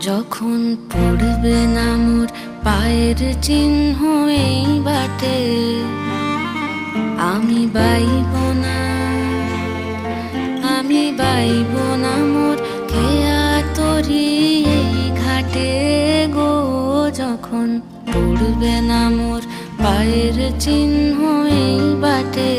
যখন পড়বে না মোর পায়ের চিহ্ন এই বাটে, আমি বাইব না, আমি বাইব না মোর খেয়া তরি এই ঘাটে গো। যখন পড়বে না মোর পায়ের চিহ্ন এই বাটে।